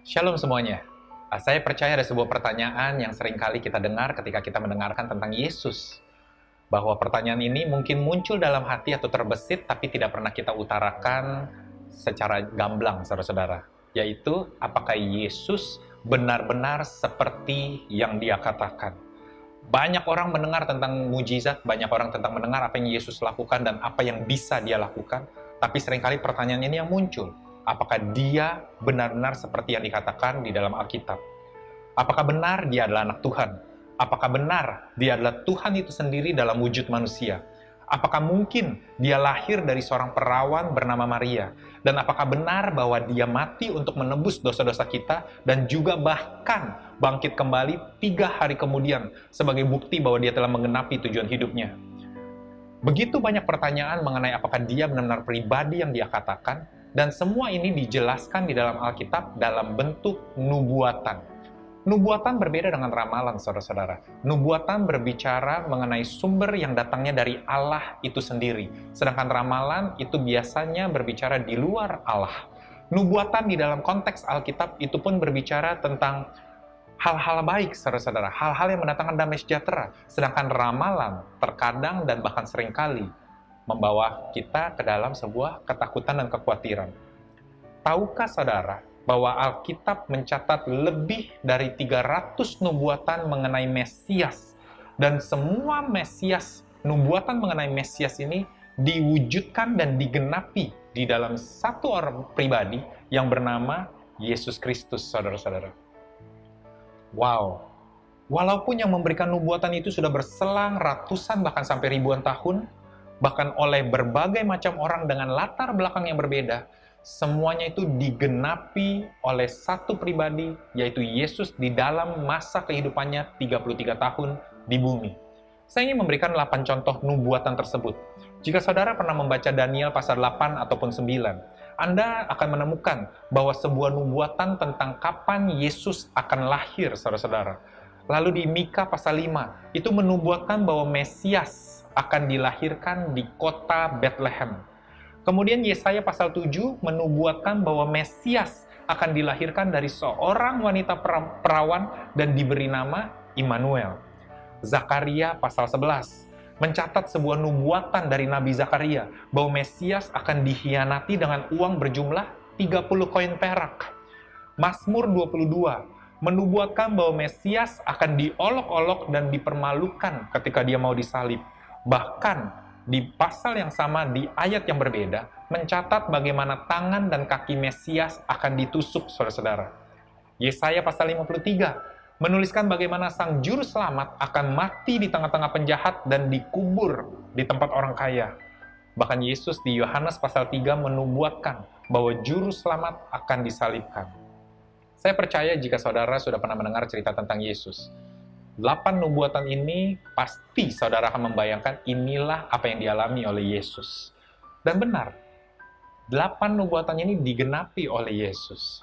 Shalom semuanya. Saya percaya ada sebuah pertanyaan yang sering kali kita dengar ketika kita mendengarkan tentang Yesus. Bahwa pertanyaan ini mungkin muncul dalam hati atau terbesit, tapi tidak pernah kita utarakan secara gamblang, saudara-saudara. Yaitu, apakah Yesus benar-benar seperti yang Dia katakan? Banyak orang mendengar tentang mujizat, banyak orang tentang mendengar apa yang Yesus lakukan dan apa yang bisa Dia lakukan, tapi seringkali pertanyaan ini yang muncul. Apakah Dia benar-benar seperti yang dikatakan di dalam Alkitab? Apakah benar Dia adalah anak Tuhan? Apakah benar Dia adalah Tuhan itu sendiri dalam wujud manusia? Apakah mungkin Dia lahir dari seorang perawan bernama Maria? Dan apakah benar bahwa Dia mati untuk menebus dosa-dosa kita dan juga bahkan bangkit kembali 3 hari kemudian sebagai bukti bahwa Dia telah menggenapi tujuan hidupnya? Begitu banyak pertanyaan mengenai apakah Dia benar-benar pribadi yang Dia katakan, dan semua ini dijelaskan di dalam Alkitab dalam bentuk nubuatan. Nubuatan berbeda dengan ramalan, saudara-saudara. Nubuatan berbicara mengenai sumber yang datangnya dari Allah itu sendiri. Sedangkan ramalan itu biasanya berbicara di luar Allah. Nubuatan di dalam konteks Alkitab itu pun berbicara tentang hal-hal baik, saudara-saudara. Hal-hal yang mendatangkan damai sejahtera. Sedangkan ramalan terkadang dan bahkan seringkali membawa kita ke dalam sebuah ketakutan dan kekhawatiran. Tahukah saudara bahwa Alkitab mencatat lebih dari 300 nubuatan mengenai Mesias, dan semua nubuatan mengenai Mesias ini diwujudkan dan digenapi di dalam satu orang pribadi yang bernama Yesus Kristus, saudara-saudara. Wow, walaupun yang memberikan nubuatan itu sudah berselang ratusan bahkan sampai ribuan tahun, bahkan oleh berbagai macam orang dengan latar belakang yang berbeda, semuanya itu digenapi oleh satu pribadi, yaitu Yesus di dalam masa kehidupannya 33 tahun di bumi. Saya ingin memberikan 8 contoh nubuatan tersebut. Jika saudara pernah membaca Daniel pasal 8 ataupun 9, Anda akan menemukan bahwa sebuah nubuatan tentang kapan Yesus akan lahir, saudara-saudara. Lalu di Mika pasal 5, itu menubuatkan bahwa Mesias akan dilahirkan di kota Bethlehem. Kemudian Yesaya pasal 7 menubuatkan bahwa Mesias akan dilahirkan dari seorang wanita perawan dan diberi nama Immanuel. Zakaria pasal 11 mencatat sebuah nubuatan dari Nabi Zakaria bahwa Mesias akan dikhianati dengan uang berjumlah 30 koin perak. Mazmur 22 menubuatkan bahwa Mesias akan diolok-olok dan dipermalukan ketika Dia mau disalib. Bahkan di pasal yang sama, di ayat yang berbeda, mencatat bagaimana tangan dan kaki Mesias akan ditusuk, saudara-saudara. Yesaya pasal 53 menuliskan bagaimana sang juru selamat akan mati di tengah-tengah penjahat dan dikubur di tempat orang kaya. Bahkan Yesus di Yohanes pasal 3 menubuatkan bahwa juru selamat akan disalibkan. Saya percaya jika saudara sudah pernah mendengar cerita tentang Yesus, 8 nubuatan ini pasti saudara akan membayangkan inilah apa yang dialami oleh Yesus. Dan benar, 8 nubuatan ini digenapi oleh Yesus.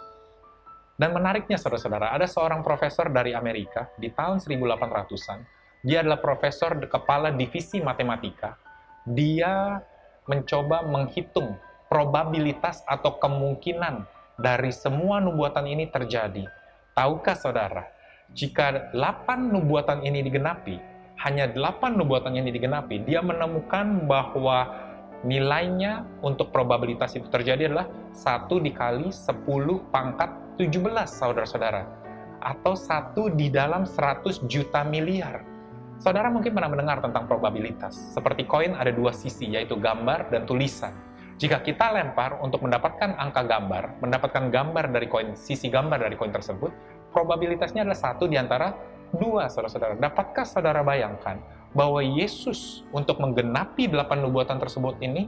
Dan menariknya saudara-saudara, ada seorang profesor dari Amerika di tahun 1800-an. Dia adalah profesor kepala divisi matematika. Dia mencoba menghitung probabilitas atau kemungkinan dari semua nubuatan ini terjadi. Tahukah saudara, jika 8 nubuatan ini digenapi, hanya 8 nubuatan ini digenapi, dia menemukan bahwa nilainya untuk probabilitas itu terjadi adalah 1 dikali 10 pangkat 17, saudara-saudara. Atau 1 di dalam 100 juta miliar. Saudara mungkin pernah mendengar tentang probabilitas. Seperti koin ada 2 sisi, yaitu gambar dan tulisan. Jika kita lempar untuk mendapatkan angka gambar, mendapatkan gambar dari koin, sisi gambar dari koin tersebut, probabilitasnya adalah 1 di antara 2, saudara-saudara. Dapatkah saudara bayangkan bahwa Yesus untuk menggenapi 8 nubuatan tersebut ini,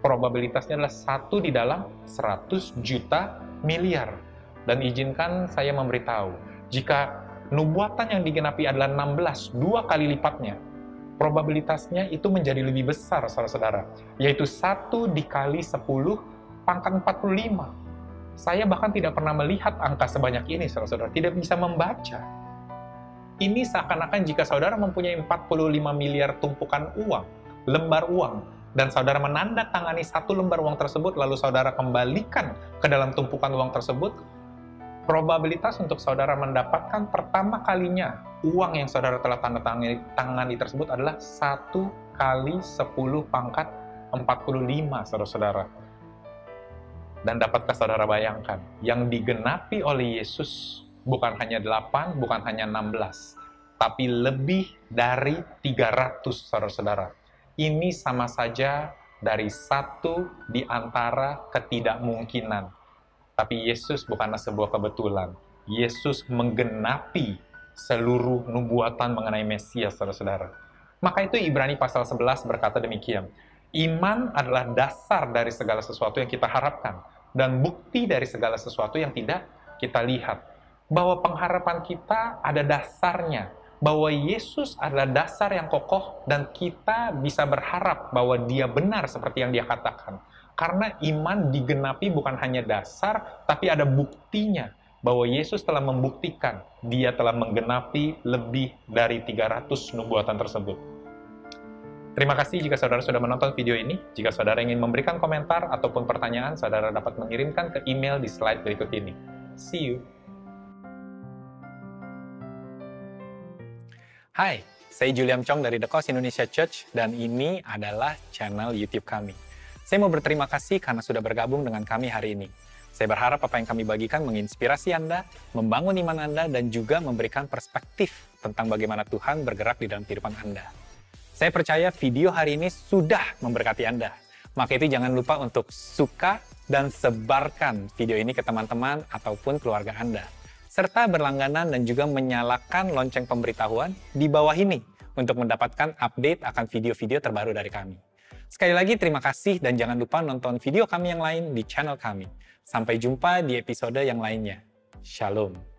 probabilitasnya adalah 1 di dalam 100 juta miliar. Dan izinkan saya memberitahu, jika nubuatan yang digenapi adalah 16, 2 kali lipatnya, probabilitasnya itu menjadi lebih besar, saudara-saudara, yaitu 1 dikali 10 pangkat 45. Saya bahkan tidak pernah melihat angka sebanyak ini, saudara-saudara, tidak bisa membaca. Ini seakan-akan jika saudara mempunyai 45 miliar tumpukan uang, lembar uang, dan saudara menandatangani 1 lembar uang tersebut, lalu saudara kembalikan ke dalam tumpukan uang tersebut, probabilitas untuk saudara mendapatkan pertama kalinya uang yang saudara telah tanda tangani tersebut adalah 1 kali 10 pangkat 45, saudara-saudara. Dan dapatkah saudara bayangkan, yang digenapi oleh Yesus bukan hanya 8, bukan hanya 16, tapi lebih dari 300, saudara-saudara. Ini sama saja dari satu di antara ketidakmungkinan. Tapi Yesus bukanlah sebuah kebetulan. Yesus menggenapi seluruh nubuatan mengenai Mesias, saudara-saudara. Maka itu Ibrani pasal 11 berkata demikian. Iman adalah dasar dari segala sesuatu yang kita harapkan, dan bukti dari segala sesuatu yang tidak kita lihat. Bahwa pengharapan kita ada dasarnya, bahwa Yesus adalah dasar yang kokoh, dan kita bisa berharap bahwa Dia benar seperti yang Dia katakan. Karena iman digenapi bukan hanya dasar, tapi ada buktinya bahwa Yesus telah membuktikan Dia telah menggenapi lebih dari 300 nubuatan tersebut. Terima kasih jika saudara sudah menonton video ini. Jika saudara ingin memberikan komentar ataupun pertanyaan, saudara dapat mengirimkan ke email di slide berikut ini. See you! Hai, saya Julian Chong dari The Cause Indonesia Church, dan ini adalah channel YouTube kami. Saya mau berterima kasih karena sudah bergabung dengan kami hari ini. Saya berharap apa yang kami bagikan menginspirasi Anda, membangun iman Anda, dan juga memberikan perspektif tentang bagaimana Tuhan bergerak di dalam kehidupan Anda. Saya percaya video hari ini sudah memberkati Anda. Maka itu jangan lupa untuk suka dan sebarkan video ini ke teman-teman ataupun keluarga Anda. Serta berlangganan dan juga menyalakan lonceng pemberitahuan di bawah ini untuk mendapatkan update akan video-video terbaru dari kami. Sekali lagi terima kasih dan jangan lupa nonton video kami yang lain di channel kami. Sampai jumpa di episode yang lainnya. Shalom.